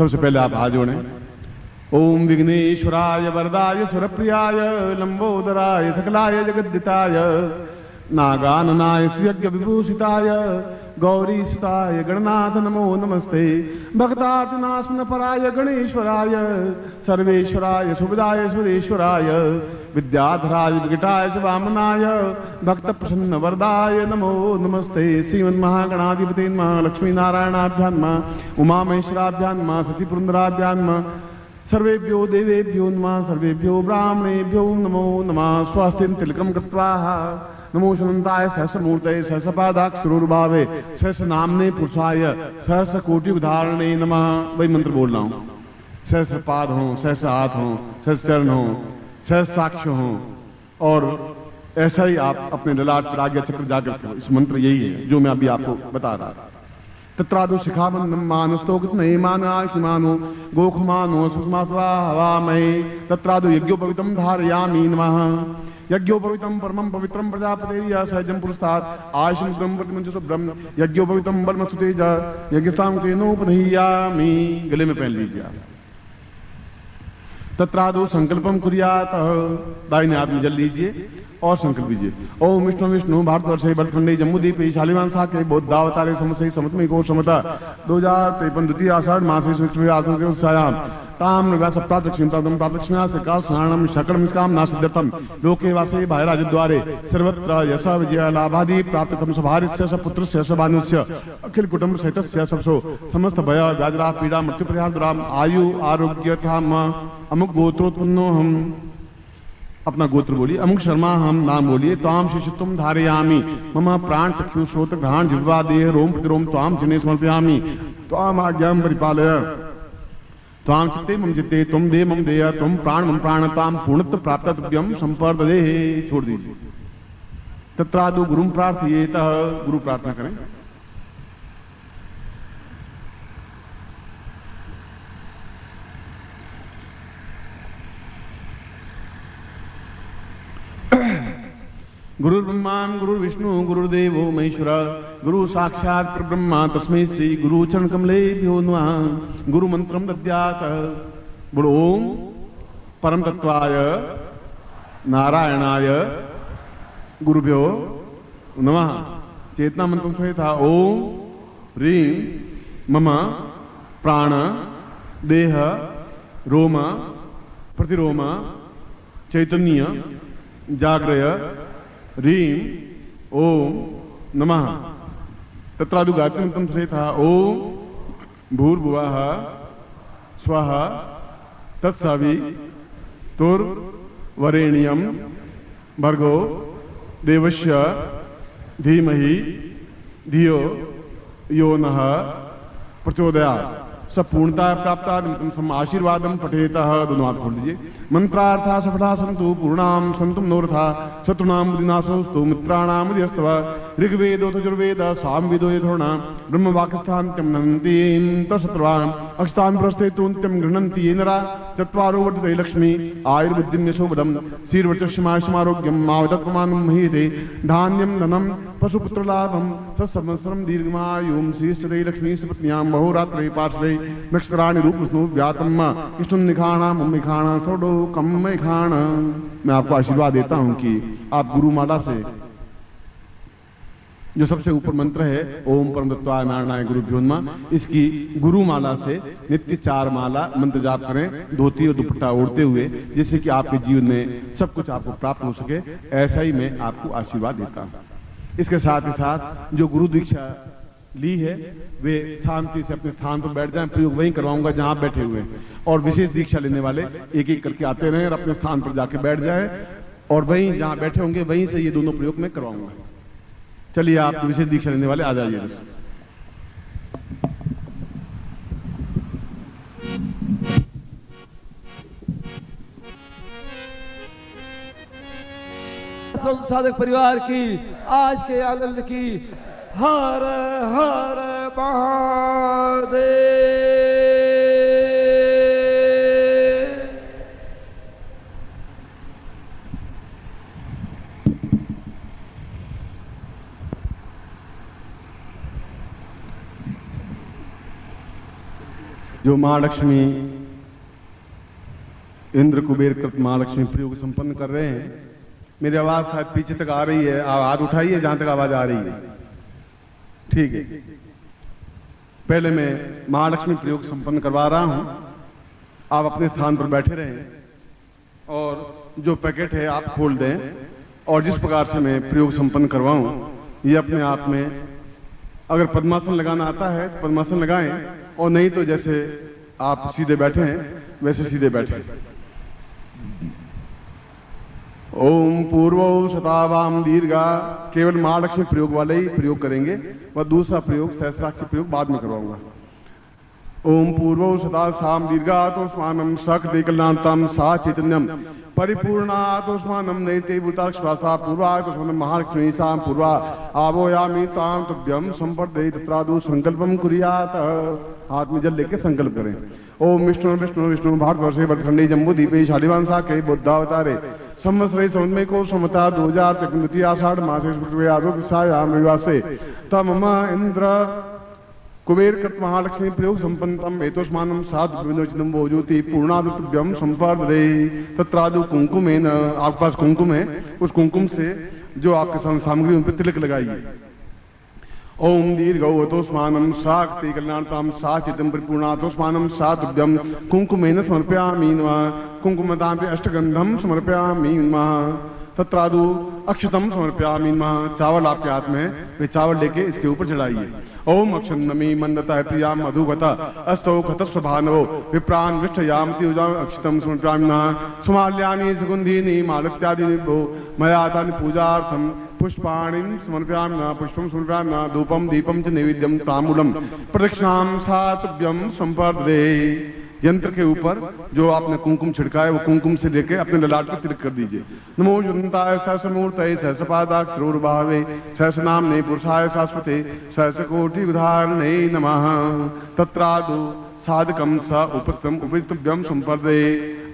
सबसे पहले आप हाथ जोड़ें। ओम विघ्नेश्वराय वरदाय सुरप्रियाय लंबोदराय सकलाय जगद्दिताय नागाननाय यज्ञ विभूषिताय गौरी सुताय गणनाथ नमो नमस्ते। भक्तार्तिनाशन पराय गणेश्वराय सर्वेश्वराय सुविदाय सुरेश्वराय विद्याधराय विकटाय च वामनाय भक्त प्रसन्न वरदाय नमो नमस्ते। श्रीमन्महागणाधिपते नमः। लक्ष्मी नारायणाभ्यां नमः। उमा महेश्वराभ्यां नमः। सचिपुरंदराभ्यां नमः। सर्वेभ्यो देवेभ्यो नमः। सर्वेभ्यो ब्राह्मणेभ्यो नमो नमः। स्वस्तिं तिलकं कृत्वा नमो शनंताय सहस्रमूर्तये सहस्रपादाक्षरोर्भावे सहस्र नामने पुरुषाय सहस्र कोटि उदाहरणे नमः। वही मंत्र बोल रहा हूं। सहस्र पाद हों, सहस्र हाथ हों, सहस्र चरण हों, सहस्र साक्ष्य हों, और ऐसा ही आप अपने ललाट पर आज्ञा चक्र जाकर करो। इस मंत्र यही है जो मैं अभी आपको बता रहा था। तत्रादो शिखाबंधम मानस्तोगित नहीं मानो गोखमानो सुषमा स्वाहावामहे। तत्रादो यज्ञोपवितम धारयामि नमः। यज्ञोपवितम परमं पवित्रम प्रजापतेय सहजम पुरस्तात् आयुषं ब्रह्म प्रतिमंच ब्रह्म यज्ञोपवितम बलमस्तु तेज यज्ञसाम तेनोपनहियामि। गले में पहन लीजिए आप। तत्रादो संकल्पम कुर्यात। दाहिने हाथ में जल लीजिए और संकल्प लीजिए। ओम विष्णु विष्णु भारतवर्षे भरतखंडे जम्बूद्वीपे शालिवान साके बौद्धावतारे समसे समत्मि को समता 2053 द्वितीय आषाढ़ मासे शुक्ल आत्म उत्सायाम ताम नव्या सप्ताह दक्षिण प्राप्त लक्ष्म्या से काल स्नानम शकलम निष्काम नासिद्धतम लोके वासे भायराज द्वारे सर्वत्र यश विजय लाभादि प्राप्त कम सभारिस्य स पुत्रस्य स भानुस्य अखिल कुटुंब सहितस्य सबसो समस्त भय व्याजरा पीड़ा मृत्यु परिहार दुराम आयु आरोग्य थाम अमुक गोत्रोत्पन्नो हम। अपना गोत्र बोलिए। अमुक शर्मा हम नाम बोलिए। त्वाम शिशुत्वम धारयामि मम प्राण चक्षु श्रोत्र घ्राण जिह्वा देह रोम प्रतिरोम त्वाम जिने समर्पयामि। त्वाम आज्ञां परिपालय। त्वाम चित्ते मम चित्ते तुम दे मम देय तुम प्राण मम प्राण ताम पूर्णत्व प्राप्त तुभ्यम संपर्दे। छोड़ दीजिए। तत्रादो गुरुम प्रार्थयेत। गुरु प्रार्थना करें। गुरुर्ब्रह्मा गुरुर्विष्णु गुरुर्देवो महेश्वरा गुरु साक्षात् परब्रह्म तस्मै श्री गुरु चरण कमलेभ्यो नमः। गुरु मंत्रम दद्यात्। बोलो ओम परम तत्वाय नारायणाय गुरुभ्यो नमः। चेतना मंत्र से था ओम ह्रीं मम प्राण देह रोम प्रतिरोम चैतन्य जाग्रय ह्रीं ओम नमः। तत्रादु गायत्री मंत्रम से था ओम भूर्भुवः स्वः तत्सवितुर्वरेण्यं भर्गो देवस्य धीमहि धियो यो नः प्रचोदयात्। सब पूर्णता प्राप्त सम आशीर्वादम पठेतः। दोनों हाथ खोल दीजिए। मंत्रार्था सफला संतु पूर्णाम संतुम नोरथा शत्रुनाम विनाशोस्तु मित्राणाम यस्तव ऋग्वेदो यजुर्वेद सामवेदो यथोर्णा ब्रह्म वाक्स्थान्त्यं नन्तीं तशत्रुवान् अक्षतान् प्रस्थेतुन्त्यं गृह्णन्ति ये नरा चत्वारो वर्तते लक्ष्मी आयुर्बुद्धिं यशोबलं शीर्वचस्मायुष्मारोग्यं मावदत्पमानं महीयते धान्यं धनं पशुपुत्रलाभं तत्संवत्सरं दीर्घमायुं श्रीश्चते लक्ष्मी सपत्न्यां बहुरात्रे पार्श्वे नक्षत्राणि रूपस्नु व्यातम विष्णुनिखाणा मम्मिखाणा सौडो कम्मिखाणा। मैं आपको आशीर्वाद देता हूं कि आप गुरुमाला से जो सबसे ऊपर मंत्र है ओम परम तत्वाय नारायणाय गुरुभ्यो नमः, इसकी गुरुमाला से नित्य 4 माला मंत्र जाप करें धोती और दुपट्टा ओढ़ते हुए, जिससे कि आपके जीवन में सब कुछ आपको प्राप्त हो सके। ऐसा ही मैं आपको आशीर्वाद देता हूं। इसके साथ ही साथ जो गुरु दीक्षा ली है वे शांति से अपने स्थान पर बैठ जाएं। प्रयोग वहीं करवाऊंगा जहां आप बैठे हुए हैं, और विशेष दीक्षा लेने वाले एक एक करके आते रहें और अपने स्थान पर जाके बैठ जाएं, और वहीं जहां बैठे होंगे वहीं से ये दोनों प्रयोग मैं करवाऊंगा। चलिए आप विशेष दीक्षा लेने वाले आ जाइए। साधक परिवार की आज के आनंद की हर हर महादेव। जो महालक्ष्मी इंद्र कुबेर कृत महालक्ष्मी प्रयोग संपन्न कर रहे हैं। मेरी आवाज शायद पीछे तक आ रही है, हाथ उठाइए जहां तक आवाज आ रही है। ठीक है, पहले मैं महालक्ष्मी प्रयोग संपन्न करवा रहा हूं। आप अपने स्थान पर बैठे रहें और जो पैकेट है आप खोल दें और जिस प्रकार से मैं प्रयोग संपन्न करवाऊं ये अपने आप में, अगर पद्मासन लगाना आता है तो पद्मासन लगाएं और नहीं तो जैसे आप सीधे बैठे हैं वैसे सीधे बैठे। ओम पूर्व शतावाम दीर्घा, केवल महालक्ष्मी प्रयोग वाले ही प्रयोग करेंगे, वह दूसरा प्रयोग सहस्राक्षी प्रयोग बाद में करवाऊंगा। ओम पूर्व शता साम दीर्घा तोस्मानम शक्ति कल्याणतम सा चैतन्यम परिपूर्णा तोस्मानम नैते भूताश्वासा पूर्वा तोस्मानम महालक्ष्मी सा पूर्वा आवोयामी ताम तुभ्यम संपर्दे तत्रादु संकल्पम कुर्यात। हाथ में जल लेके संकल्प करें। ओम विष्णु विष्णु विष्णु भारतवर्षे भटखंडे जम्बू द्वीपे शालिवान साके बुद्धावतारे संवत्सरे समुद्रमय को समता 2000 आषाढ़ मासे शुक्लयाम रविवार से तम इंद्र कुबेर कृत महालक्ष्मी प्रयोग संपन्नतम एतोस्मानम साधु विनोचितम भोजोति पूर्णादुभ्यम संपर्दे तत्रादु कुंकुमेन। आपके पास कुंकुम है, उस कुंकुम से जो आपके सामग्री उन पर तिलक लगाइए। ओम दीर्घोतोस्मानम शाक्ति कल्याणताम सा चितम परिपूर्णातोस्मानम साधुभ्यम कुंकुमेन समर्पयामि नमः। कुंकुमतां अष्टगंधम समर्पयामि नमः। तत्रादु अक्षतम समर्पयामि नमः। चावल आपके हाथ में, वे चावल लेके इसके ऊपर चढ़ाइए। ओम अक्षन्नमी मंदता प्रिया मधुवता अस्तौ खतस्वभानवो विप्रान विष्ठयामति उजाम अक्षतम समर्पयामि नमः। सुमाल्यानि सुगंधीनि मालत्यादीनि भो मयातानि पूजार्थम पुष्पाणि समर्पयामि नमः। पुष्पम समर्पयामि नमः। धूपम दीपम च नैवेद्यम ताम्बूलम प्रदक्षिणाम सातभ्यम संपर्दे। यंत्र के ऊपर जो आपने कुंकुम छिड़का है वो कुंकुम से लेके अपने ललाट पर तिलक कर दीजिए। नमो जुनताय सहस्रमूर्तये सहस्रपादाक्षरोर्भावे सहस्रनाम्ने पुरुषाय शाश्वते सहस्रकोटि उदाहरणे नमः। तत्रादु साधकम स उपस्थम उपस्थितभ्यम संपर्दे।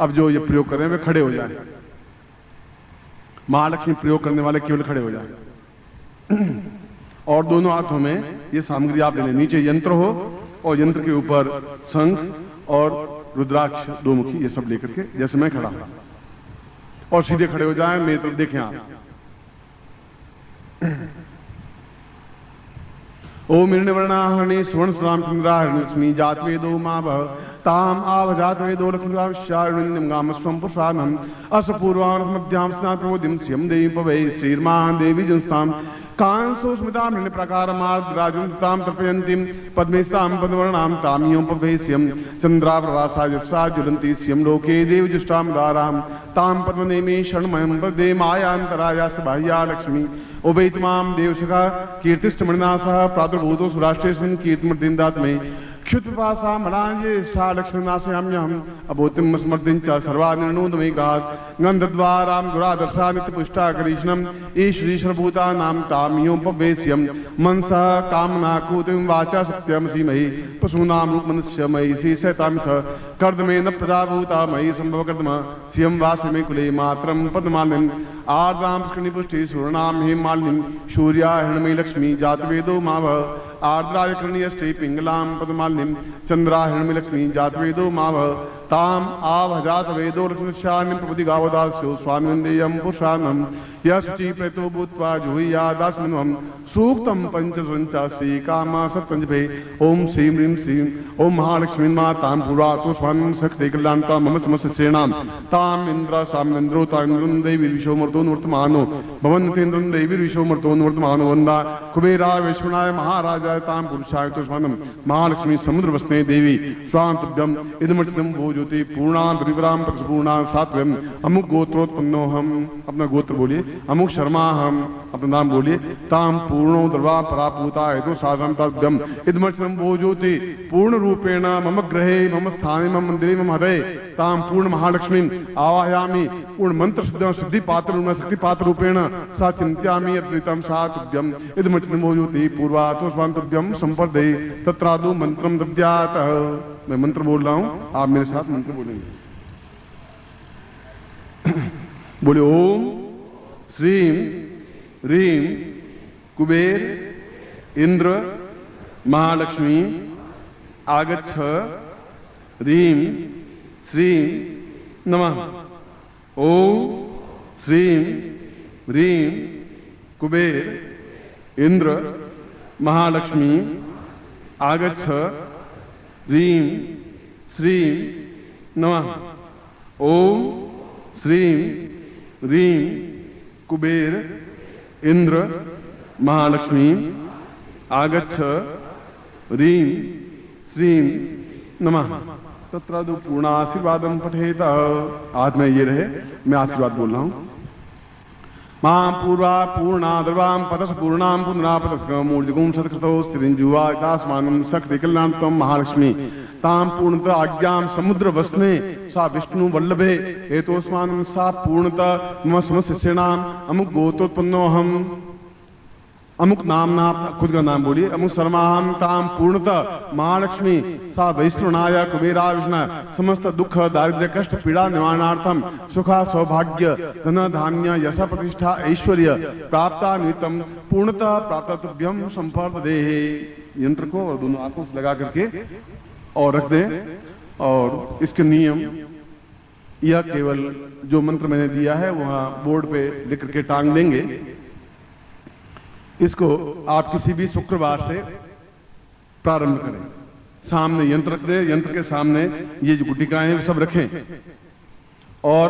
अब जो ये प्रयोग कर रहे हैं वे खड़े हो जाए। महालक्ष्मी प्रयोग करने वाले केवल खड़े हो जाए और दोनों हाथों में ये सामग्री आप ले लें। नीचे यंत्र हो और यंत्र के ऊपर शंख और रुद्राक्ष दो मुखी ये सब लेकर के जैसे मैं खड़ा हूं और सीधे खड़े हो जाएं। मेरी तरफ देखें आप। ओम निर्णवर्णाहरणी सुवर्ण श्राम चंद्राहरणी लक्ष्मी जातवेदो मां भव ताम आवजातवेदो लक्ष्मीराम गाम स्वं पुषानम असपूर्वान मध्याम स्नातमोदिम स्यम देवी पवै श्रीर्मान देवी जनस्ताम कांसो स्मितां हिरण्य प्रकारमार्द्राजुतां तर्पयन्तीं पद्मेस्तां पद्मवर्णां तामियों पवेश्यं चंद्राप्रभासा यस्सा ज्वलन्ति स्यं लोके देवजुष्टां दारां तां पद्मनेमि शरणमयं वरदे मायान्तरायास बाह्या लक्ष्मी उभयतमां देवशका कीर्तिष्ठमणिना सह प्रादुर्भूतो सुराष्ट्रेस्मिन् कीर्तिमर्दिन्दात्मे क्षुत्पिपासा मलाञ्जेष्ठा लक्ष्मीनाशयाम्यहम् अबोधिं स्मर्तिं च सर्वानिर्णोदमेघात् गन्धद्वारां गुरादर्शा नित्यपुष्टा करीष्णम् ईश्वरीश्वरभूतानां तामियों पवेश्यं मनसः कामनाकूतिं वाचा सत्यं सीमहि पशूनां रूपमनुष्यमयि श्रीशैतां स कर्दमेन प्रजाभूता मयि सम्भवकर्दम स्यं वासिमे कुले मातरं पद्मालिनीं आर्द्रां पुष्करणिपुष्टि सुवर्णां हेमालिनीं सूर्या हिरण्मयी लक्ष्मी जातवेदो माव आर्द्राय कर्णीयष्टि पिंगलां पद्मालिनीं चंद्रा हिरण्मयी लक्ष्मी जातवेदो माव ताम आवजात वेदो लक्ष्मीशान्यं प्रभुति गावदास्यो स्वामिन्देयं पुरुषाणं यः शुचि प्रेतो भूत्वा जुहुयादास्मिन्वं सूक्तं पंचस्वञ्च श्रीकामा सत्पञ्चभे। ओम श्रीं ह्रीं श्रीं ओम महालक्ष्मी मातां पुरातो स्वामिं शक्ति कल्याणतां मम समस्त श्रेणां ताम् इंद्र सामिन्द्रो तामिन्द्रं देवी विश्वमर्तो वर्तमानो भवन्तेन्द्रं देवी विश्वमर्तो वर्तमानो वन्दा कुबेराय वैश्वनाय महाराजाय तां पुरुषाय तोस्मानं महालक्ष्मी समुद्र वसने देवी स्वान्तभ्यं इदमर्चितं भोजोति पूर्णां त्रिपुरां प्रतिपूर्णां सात्वयम् अमुक गोत्रोत्पन्नो हम। अपना गोत्र बोलिए। अमुक शर्मा हम। अपना नाम बोलिए। ताम पूर्णो द्रवा परापूता हेतु साधनताभ्यम इदमर्चितं भोजोति पूर्ण रूपेण मम गृहे मम स्थाने मम मंदिरे मम हृदये ताम पूर्ण महालक्ष्मी आवाहयामि। पूर्ण मंत्र सिद्धि पात्र शक्ति पात्र रूपेण सा चिंत्यामि अद्वैतं सा तुभ्यम इदमर्चितं भोजोति पूर्वातो स्वान्तभ्यम संपर्दे तत्रादु मंत्रम दद्यात्। मैं मंत्र बोल रहा हूं, आप मेरे साथ मंत्र बोलेंगे। बोले ओम श्रीं ह्रीं कुबेर इंद्र महालक्ष्मी आगच्छ ह्रीं श्रीं नमः। ओम श्रीं ह्रीं कुबेर इंद्र महालक्ष्मी आगच्छ ह्रीं श्रीं नमः। ओम श्रीं ह्रीं कुबेर इंद्र महालक्ष्मी आगच्छ ह्रीं श्रीं नमः। तत्रादु पूर्णाशीर्वादम पठेत। आज में ये रहे, मैं आशीर्वाद बोल रहा हूं। मां पूर्वा पूर्णा द्रवाम पतस पूर्णाम पुनरापतस मूर्जगुम सत्कृतो सिरिंजुवा तास्मानं शक्ति कल्याण तम महालक्ष्मी ताम पूर्णतः आज्ञाम समुद्र वसने सा विष्णु वल्लभे हेतोस्मानं सा पूर्णतः मम समस्त शिष्याणाम अमुक गोत्रोत्पन्नो हम अमुक नाम ना खुद का नाम बोलिए। अमुक शर्माहम ताम पूर्णतः महालक्ष्मी सा वैष्णुनाय कुबेरा विष्णु समस्त दुख दारिद्र्य कष्ट पीड़ा निवारणार्थम सुखा सौभाग्य धन धान्य यश प्रतिष्ठा ऐश्वर्य प्राप्ता निमित्तम पूर्णतः प्राप्तव्यम संपर्पदे। यंत्र को और दोनों आंखों से लगा करके और रख दें। और इसके नियम, यह केवल जो मंत्र मैंने दिया है वहां बोर्ड पे लिख करके टांग देंगे। इसको आप किसी भी शुक्रवार से प्रारंभ करें। सामने यंत्र रख दें, यंत्र के सामने ये जो गुटिकाएं हैं सब रखें और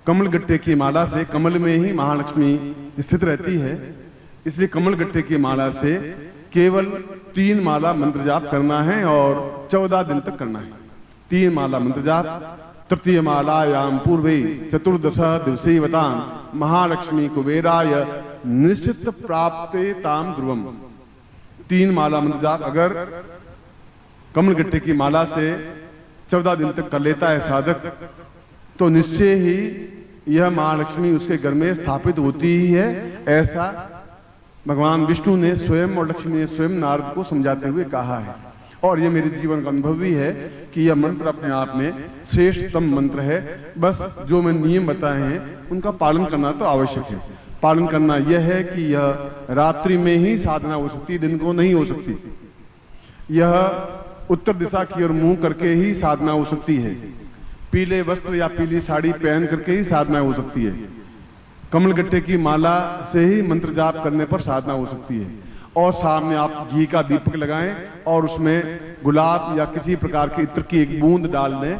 कमल गट्टे की माला से, कमल में ही महालक्ष्मी स्थित रहती है, इसलिए कमल गट्टे की माला से केवल 3 माला मंत्र जाप करना है और 14 दिन तक करना है। 3 माला मंत्र जाप। तृतीय मालायाम पूर्वे चतुर्दश दिवसेवताम महालक्ष्मी कुबेराय निश्चित प्राप्ते ताम ध्रुवम। 3 माला मंत्र जाप अगर कमल गट्टे की माला से 14 दिन तक कर लेता है साधक, तो निश्चय ही यह महालक्ष्मी उसके घर में स्थापित होती ही है। ऐसा भगवान विष्णु ने स्वयं और लक्ष्मी ने स्वयं नारद को समझाते हुए कहा है। और ये मेरे जीवन का अनुभव भी है कि यह मंत्र अपने आप में श्रेष्ठतम मंत्र है। बस जो मैं नियम बताए हैं उनका पालन करना तो आवश्यक है। पालन करना यह है कि यह रात्रि में ही साधना हो सकती है, दिन को नहीं हो सकती। यह उत्तर दिशा की ओर मुंह करके ही साधना हो सकती है। पीले वस्त्र या पीली साड़ी पहन करके ही साधना हो सकती है। कमल गट्टे की माला से ही मंत्र जाप करने पर साधना हो सकती है। और सामने आप घी का दीपक लगाएं और उसमें गुलाब या किसी प्रकार के इत्र की एक बूंद डाल दें।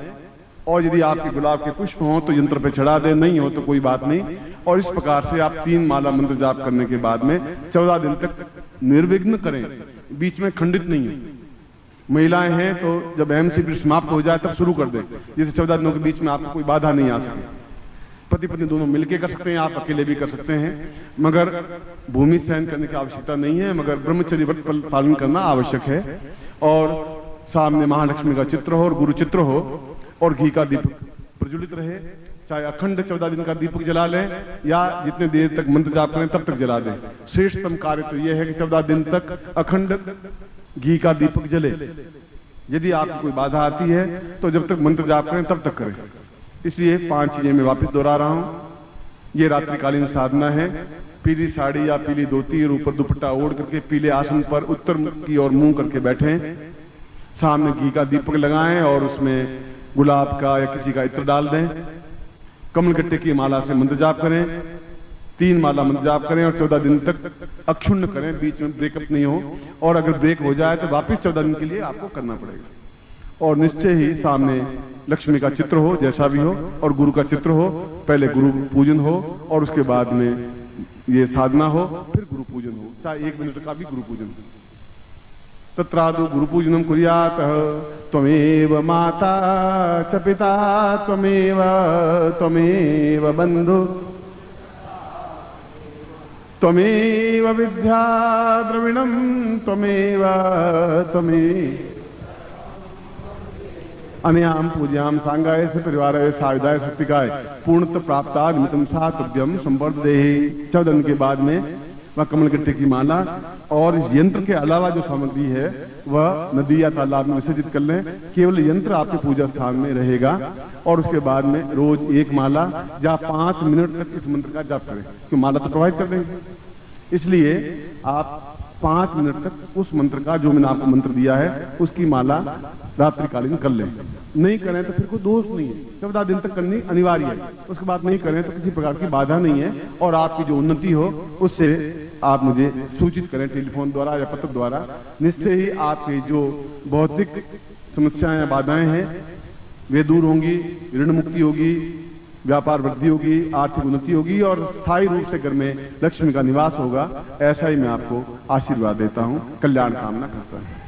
और यदि आपके गुलाब के पुष्प हों तो यंत्र पे चढ़ा दें, नहीं हो तो कोई बात नहीं। और इस प्रकार से आप 3 माला मंत्र जाप करने के बाद में 14 दिन तक निर्विघ्न करें, बीच में खंडित नहीं है। महिलाएं हैं तो जब एमसी समाप्त हो जाए तब शुरू कर दें, जैसे 14 दिनों के बीच में आपको कोई बाधा नहीं आ सके। पति पत्नी दोनों मिलकर कर सकते हैं, आप अकेले भी कर सकते हैं, मगर भूमि सहन करने की आवश्यकता नहीं है, मगर ब्रह्मचर्य व्रत पालन करना आवश्यक है। और सामने महालक्ष्मी का चित्र हो और गुरु चित्र हो और घी का दीपक प्रज्वलित रहे। चाहे अखंड 14 दिन का दीपक जला लें या जितने देर तक मंत्र जाप करें तब तक जला दें। श्रेष्ठतम कार्य तो यह है कि 14 दिन तक अखंड घी का दीपक जले। यदि आपको कोई बाधा आती है तो जब तक मंत्र जाप करें तब तक करें। इसलिए 5 चीजें मैं वापस दोहरा रहा हूं। ये रात्रिकालीन साधना है। पीली साड़ी या पीली धोती और ऊपर दुपट्टा ओढ़ करके पीले आसन पर उत्तर की ओर मुंह करके बैठें। सामने घी का दीपक लगाएं और उसमें गुलाब का या किसी का इत्र डाल दें। कमल गट्टे की माला से मंत्र जाप करें। 3 माला मंत्र जाप करें और 14 दिन तक अक्षुण्ण करें, बीच में ब्रेकअप नहीं हो। और अगर ब्रेक हो जाए तो वापिस 14 दिन के लिए आपको करना पड़ेगा। और निश्चय ही सामने लक्ष्मी का चित्र हो, जैसा भी हो, और गुरु का चित्र हो। पहले गुरु पूजन हो और उसके बाद में ये साधना हो, फिर गुरु पूजन हो, चाहे 1 मिनट का भी गुरु पूजन हो। तत्रादु गुरु पूजनम कुर्यात। त्वमेव माता च पिता त्वमेव बंधु त्वमेव विद्या द्रविणम त्वमेव अनयाम पूज्याम सांगाय से परिवाराय साविदाय शक्तिकाय पूर्णत प्राप्ता निमित्तम सातव्यम संपर्देहि। 14 दिन के बाद में वह कमल गट्टे की माला और यंत्र के अलावा जो सामग्री है वह नदी या तालाब में विसर्जित कर लें। केवल यंत्र आपके पूजा स्थान में रहेगा। और उसके बाद में रोज 1 माला या 5 मिनट तक इस मंत्र का जाप करें, क्योंकि माला तो प्रोवाइड कर देंगे। इसलिए आप 5 मिनट तक उस मंत्र का, जो मैंने आपको मंत्र दिया है, उसकी माला रात्रिकालीन कर लें। नहीं करें तो फिर कोई दोष नहीं है, 14 दिन तक करनी अनिवार्य है। उसके बाद नहीं करें तो किसी प्रकार की बाधा नहीं है। और आपकी जो उन्नति हो उससे आप मुझे सूचित करें टेलीफोन द्वारा या पत्र द्वारा। निश्चय ही आपकी जो भौतिक समस्याएं या बाधाएं हैं वे दूर होंगी, ऋण मुक्ति होगी, व्यापार वृद्धि होगी, आर्थिक उन्नति होगी और स्थायी रूप से घर में लक्ष्मी का निवास होगा। ऐसा ही मैं आपको आशीर्वाद देता हूं, कल्याण कामना करता हूं।